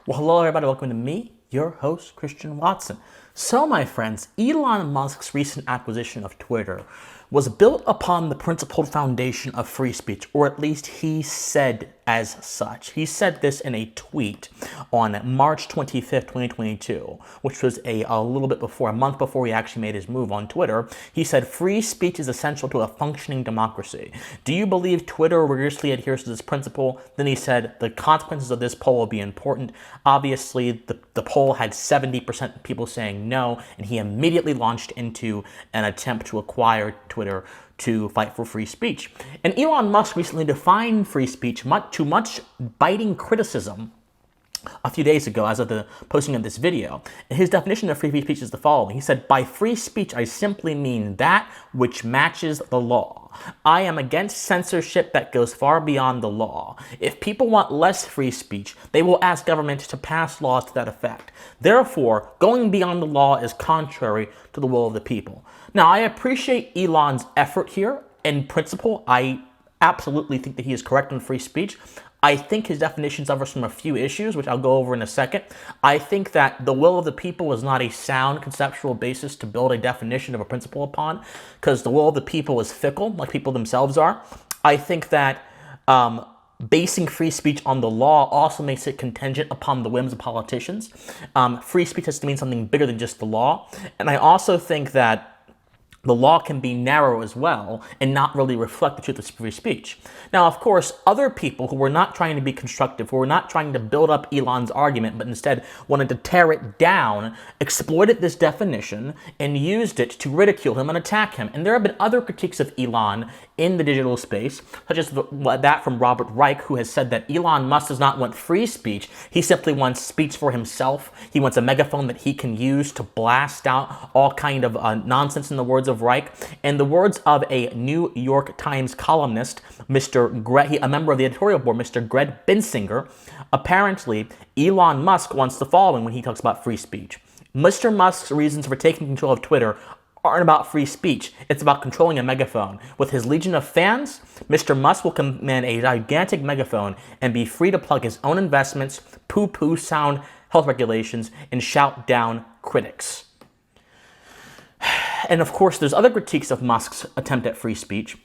Well, hello everybody, welcome to me, your host, Christian Watson. So, my friends, Elon Musk's recent acquisition of Twitter was built upon the principled foundation of free speech, or at least he said as such. He said this in a tweet on March 25th, 2022, which was a month before he actually made his move on Twitter. He said, "Free speech is essential to a functioning democracy. Do you believe Twitter rigorously adheres to this principle?" Then he said, "The consequences of this poll will be important." Obviously, the poll had 70% people saying no, and he immediately launched into an attempt to acquire Twitter to fight for free speech. And Elon Musk recently defined free speech to much biting criticism a few days ago as of the posting of this video. And his definition of free speech is the following. He said, "By free speech, I simply mean that which matches the law. I am against censorship that goes far beyond the law. If people want less free speech, they will ask government to pass laws to that effect. Therefore, going beyond the law is contrary to the will of the people." Now, I appreciate Elon's effort here. In principle, I absolutely think that he is correct on free speech. I think his definition suffers from a few issues, which I'll go over in a second. I think that the will of the people is not a sound conceptual basis to build a definition of a principle upon, because the will of the people is fickle, like people themselves are. I think that basing free speech on the law also makes it contingent upon the whims of politicians. Free speech has to mean something bigger than just the law. And I also think that the law can be narrow as well and not really reflect the truth of free speech. Now, of course, other people who were not trying to be constructive, who were not trying to build up Elon's argument, but instead wanted to tear it down, exploited this definition and used it to ridicule him and attack him. And there have been other critiques of Elon in the digital space, such as that from Robert Reich, who has said that Elon Musk does not want free speech. He simply wants speech for himself. He wants a megaphone that he can use to blast out all kind of nonsense, in the words of Reich. In the words of a New York Times columnist, a member of the editorial board, Mr. Greg Bensinger, apparently Elon Musk wants the following when he talks about free speech. Mr. Musk's reasons for taking control of Twitter aren't about free speech. It's about controlling a megaphone. With his legion of fans, Mr. Musk will command a gigantic megaphone and be free to plug his own investments, poo-poo sound health regulations, and shout down critics. And of course, there's other critiques of Musk's attempt at free speech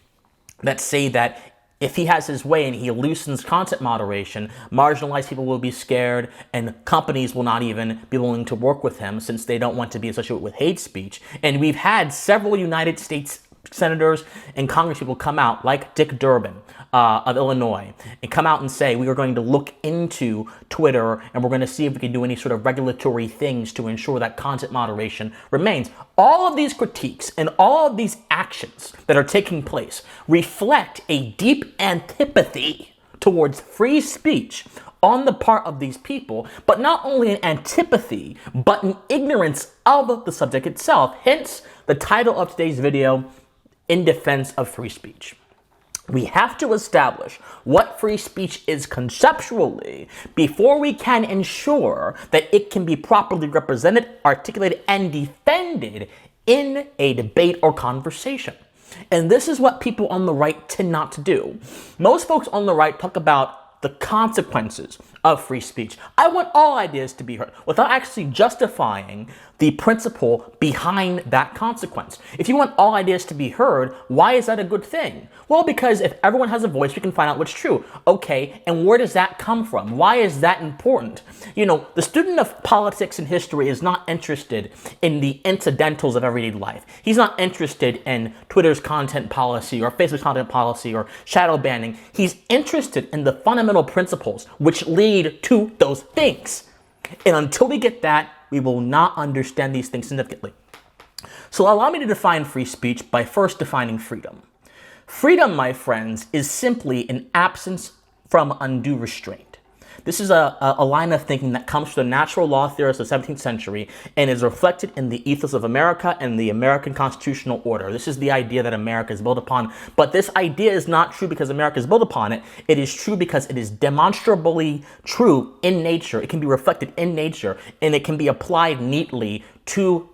that say that if he has his way and he loosens content moderation, marginalized people will be scared and companies will not even be willing to work with him since they don't want to be associated with hate speech. And we've had several United States senators and congresspeople come out, like Dick Durbin of Illinois, and come out and say, we are going to look into Twitter and we're going to see if we can do any sort of regulatory things to ensure that content moderation remains. All of these critiques and all of these actions that are taking place reflect a deep antipathy towards free speech on the part of these people, but not only an antipathy, but an ignorance of the subject itself. Hence, the title of today's video, In Defense of Free Speech. We have to establish what free speech is conceptually before we can ensure that it can be properly represented, articulated, and defended in a debate or conversation. And this is what people on the right tend not to do. Most folks on the right talk about the consequences of free speech. I want all ideas to be heard without actually justifying the principle behind that consequence. If you want all ideas to be heard, why is that a good thing? Well, because if everyone has a voice, we can find out what's true. Okay, and where does that come from? Why is that important? The student of politics and history is not interested in the incidentals of everyday life. He's not interested in Twitter's content policy or Facebook's content policy or shadow banning. He's interested in the fundamental principles which lead to those things. And until we get that, we will not understand these things significantly. So allow me to define free speech by first defining freedom. Freedom, my friends, is simply an absence from undue restraint. This is a line of thinking that comes from the natural law theorists of the 17th century and is reflected in the ethos of America and the American constitutional order. This is the idea that America is built upon. But this idea is not true because America is built upon it. It is true because it is demonstrably true in nature. It can be reflected in nature, and it can be applied neatly to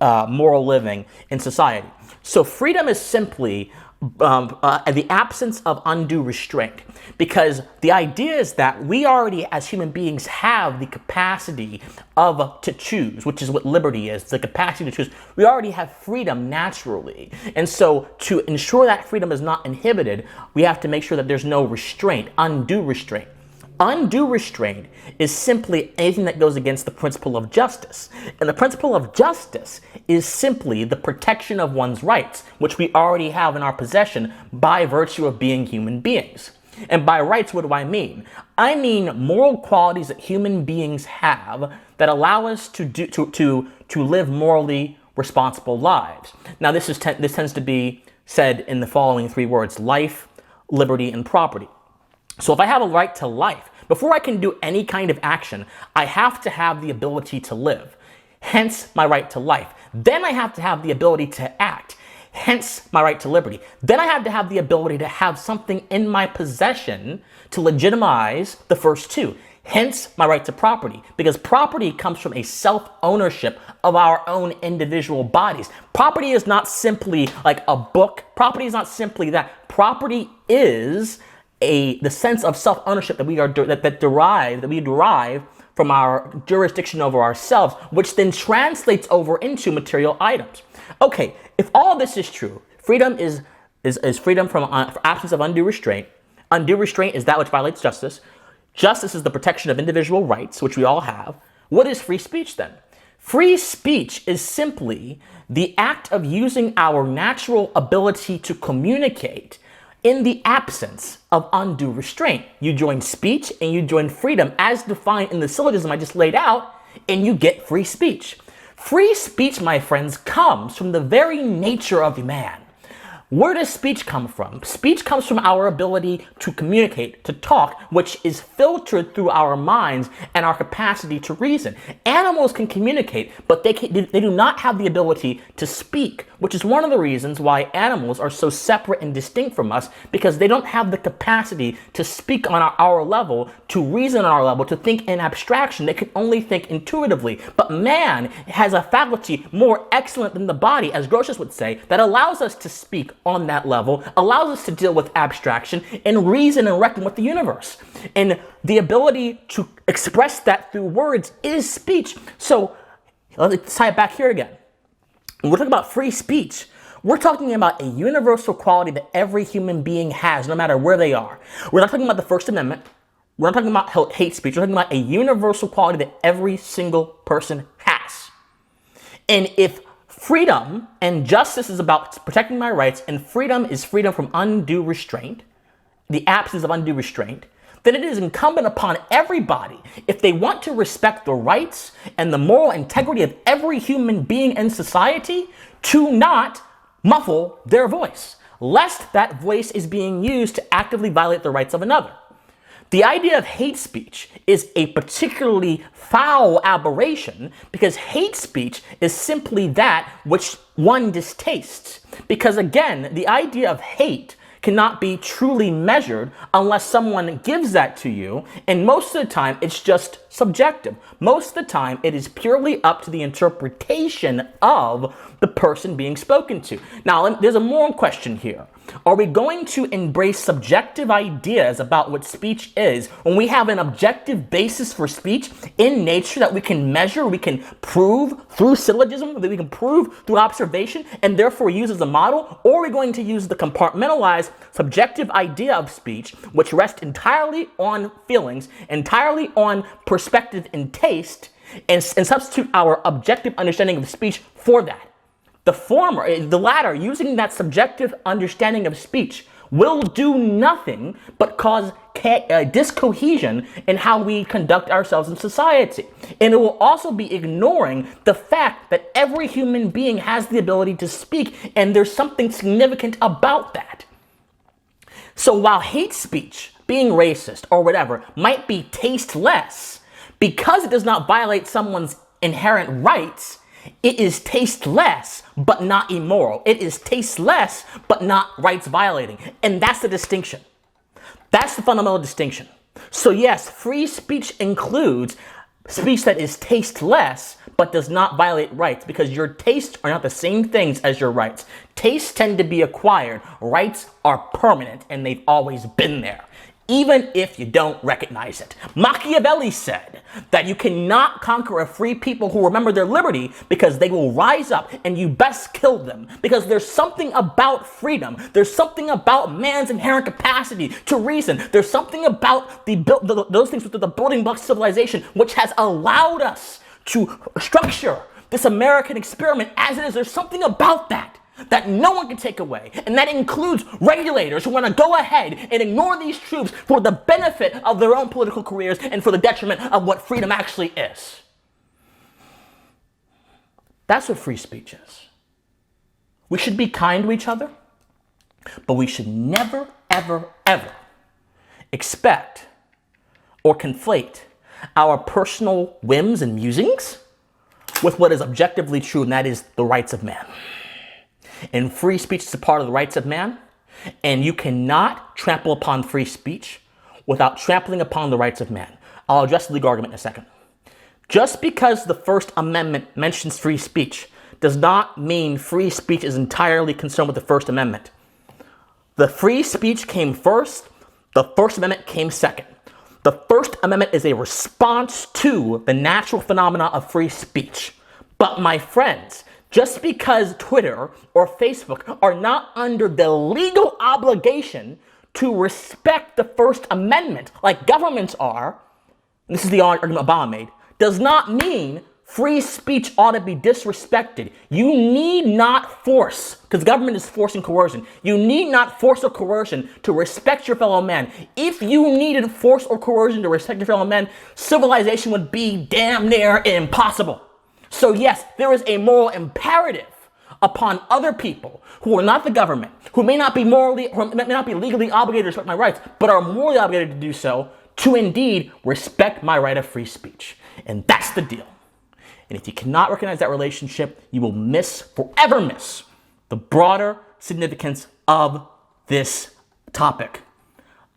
moral living in society. So freedom is simply the absence of undue restraint. Because the idea is that we already, as human beings, have the capacity to choose, which is what liberty is, the capacity to choose. We already have freedom naturally. And so to ensure that freedom is not inhibited, we have to make sure that there's no restraint, undue restraint. Undue restraint is simply anything that goes against the principle of justice. And the principle of justice is simply the protection of one's rights, which we already have in our possession by virtue of being human beings. And by rights, what do I mean? I mean moral qualities that human beings have that allow us to live morally responsible lives. Now, this tends to be said in the following three words: life, liberty, and property. So if I have a right to life, before I can do any kind of action, I have to have the ability to live. Hence my right to life. Then I have to have the ability to act. Hence my right to liberty. Then I have to have the ability to have something in my possession to legitimize the first two. Hence my right to property, because property comes from a self-ownership of our own individual bodies. Property is not simply like a book. Property is not simply that. Property is the sense of self-ownership that we derive from our jurisdiction over ourselves, which then translates over into material items. Okay, if all this is true, freedom is freedom from absence of undue restraint. Undue restraint is that which violates justice. Justice is the protection of individual rights, which we all have. What is free speech then? Free speech is simply the act of using our natural ability to communicate in the absence of undue restraint. You join speech and you join freedom as defined in the syllogism I just laid out, and you get free speech. Free speech, my friends, comes from the very nature of man. Where does speech come from? Speech comes from our ability to communicate, to talk, which is filtered through our minds and our capacity to reason. Animals can communicate, but they do not have the ability to speak, which is one of the reasons why animals are so separate and distinct from us, because they don't have the capacity to speak on our level, to reason on our level, to think in abstraction. They can only think intuitively. But man has a faculty more excellent than the body, as Grotius would say, that allows us to speak on that level, allows us to deal with abstraction and reason and reckon with the universe. And the ability to express that through words is speech. So let's tie it back here again. When we're talking about free speech, we're talking about a universal quality that every human being has, no matter where they are. We're not talking about the First Amendment. We're not talking about hate speech. We're talking about a universal quality that every single person has. And if freedom and justice is about protecting my rights, and freedom is freedom from undue restraint, the absence of undue restraint, then it is incumbent upon everybody, if they want to respect the rights and the moral integrity of every human being in society, to not muffle their voice, lest that voice is being used to actively violate the rights of another. The idea of hate speech is a particularly foul aberration, because hate speech is simply that which one distastes. Because again, the idea of hate cannot be truly measured unless someone gives that to you, and most of the time it's just subjective. Most of the time it is purely up to the interpretation of the person being spoken to. Now, there's a moral question here. Are we going to embrace subjective ideas about what speech is when we have an objective basis for speech in nature that we can measure, we can prove through syllogism, that we can prove through observation, and therefore use as a model? Or are we going to use the compartmentalized subjective idea of speech, which rests entirely on feelings, entirely on perspective and taste, and substitute our objective understanding of speech for that? The latter, using that subjective understanding of speech, will do nothing but cause discohesion in how we conduct ourselves in society. And it will also be ignoring the fact that every human being has the ability to speak, and there's something significant about that. So while hate speech, being racist or whatever, might be tasteless, because it does not violate someone's inherent rights, it is tasteless, but not immoral. It is tasteless, but not rights violating. And that's the distinction. That's the fundamental distinction. So yes, free speech includes speech that is tasteless, but does not violate rights, because your tastes are not the same things as your rights. Tastes tend to be acquired. Rights are permanent, and they've always been there, even if you don't recognize it. Machiavelli said that you cannot conquer a free people who remember their liberty, because they will rise up and you best kill them. Because there's something about freedom. There's something about man's inherent capacity to reason. There's something about those things with the building blocks of civilization which has allowed us to structure this American experiment as it is. There's something about that no one can take away. And that includes regulators who want to go ahead and ignore these troops for the benefit of their own political careers and for the detriment of what freedom actually is. That's what free speech is. We should be kind to each other, but we should never, ever, ever expect or conflate our personal whims and musings with what is objectively true, and that is the rights of man. And free speech is a part of the rights of man, and you cannot trample upon free speech without trampling upon the rights of man. I'll address the legal argument in a second. Just because the First Amendment mentions free speech does not mean free speech is entirely concerned with the First Amendment. The free speech came first, the First Amendment came second. The First Amendment is a response to the natural phenomena of free speech. But my friends, just because Twitter or Facebook are not under the legal obligation to respect the First Amendment like governments are, and this is the argument Obama made, does not mean free speech ought to be disrespected. You need not force, because government is forcing coercion, you need not force or coercion to respect your fellow man. If you needed force or coercion to respect your fellow man, civilization would be damn near impossible. So yes, there is a moral imperative upon other people who are not the government, who may not be legally obligated to respect my rights, but are morally obligated to do so, to indeed respect my right of free speech. And that's the deal. And if you cannot recognize that relationship, you will forever miss the broader significance of this topic,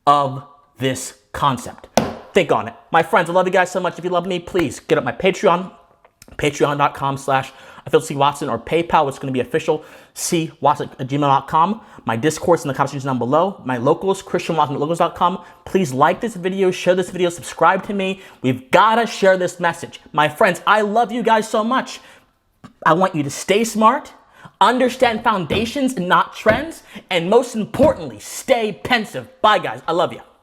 of this concept. Think on it. My friends, I love you guys so much. If you love me, please get up my Patreon. Patreon.com/officialcwatson or PayPal, which is going to be official cwatson@gmail.com. My Discord's in the comment section down below. My locals, christianwatson@locals.com. Please like this video, share this video, subscribe to me. We've got to share this message. My friends, I love you guys so much. I want you to stay smart, understand foundations and not trends, and most importantly, stay pensive. Bye, guys. I love you.